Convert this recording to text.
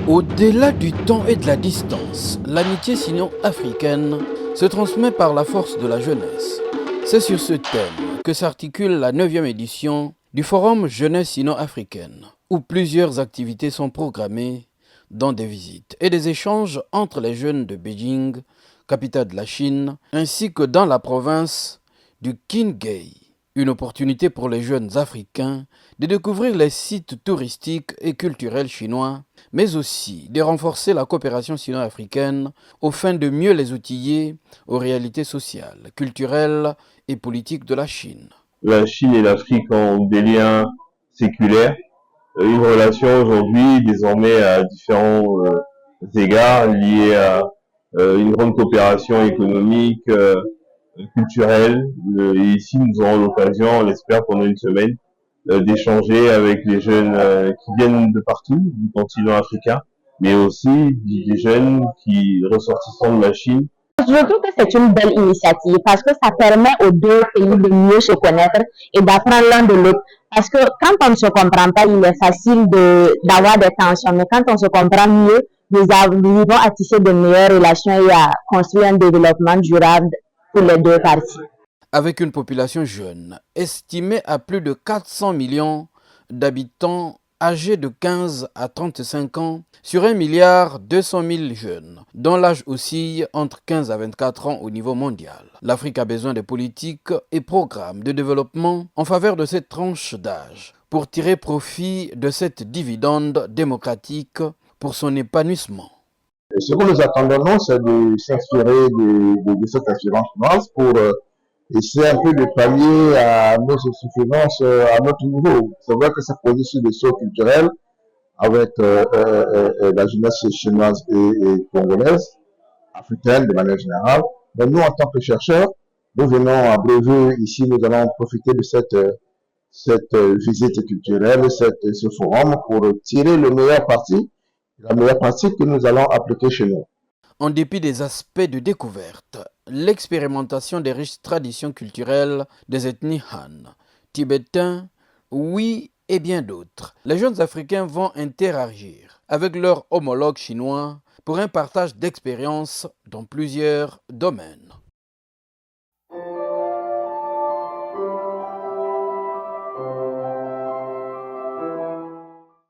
Au-delà du temps et de la distance, l'amitié sino-africaine se transmet par la force de la jeunesse. C'est sur ce thème que s'articule la 9e édition du Forum Jeunesse sino-africaine, où plusieurs activités sont programmées, dont des visites et des échanges entre les jeunes de Beijing, capitale de la Chine, ainsi que dans la province du Qinghai. Une opportunité pour les jeunes Africains de découvrir les sites touristiques et culturels chinois, mais aussi de renforcer la coopération sino-africaine aux fins de mieux les outiller aux réalités sociales, culturelles et politiques de la Chine. La Chine et l'Afrique ont des liens séculaires, une relation aujourd'hui désormais à différents égards liés à une grande coopération économique, culturelle. Et ici, nous aurons l'occasion, on l'espère, pendant une semaine, d'échanger avec les jeunes qui viennent de partout, du continent africain, mais aussi des jeunes qui ressortissant de la Chine. Je trouve que c'est une belle initiative parce que ça permet aux deux pays de mieux se connaître et d'apprendre l'un de l'autre. Parce que quand on ne se comprend pas, il est facile d'avoir des tensions. Mais quand on se comprend mieux, nous arrivons à tisser de meilleures relations et à construire un développement durable pour les deux parties. Avec une population jeune, estimée à plus de 400 millions d'habitants âgés de 15 à 35 ans, sur 1,2 milliard jeunes, dont l'âge oscille entre 15 à 24 ans au niveau mondial. L'Afrique a besoin de politiques et programmes de développement en faveur de cette tranche d'âge pour tirer profit de cette dividende démocratique pour son épanouissement. Et ce que nous attendons, nous, c'est de s'inspirer de cette expérience pour essayer un peu de pallier à nos insuffisances à notre niveau. C'est vrai que ça produit sur des sauts culturels avec la jeunesse chinoise et congolaise, africaine de manière générale. Mais nous, en tant que chercheurs, nous venons à Bréveux, ici, nous allons profiter de cette visite culturelle, ce forum pour tirer le meilleur parti, la meilleure pratique que nous allons appliquer chez nous. En dépit des aspects de découverte, l'expérimentation des riches traditions culturelles des ethnies Han, tibétains, Hui et bien d'autres, les jeunes Africains vont interagir avec leurs homologues chinois pour un partage d'expériences dans plusieurs domaines.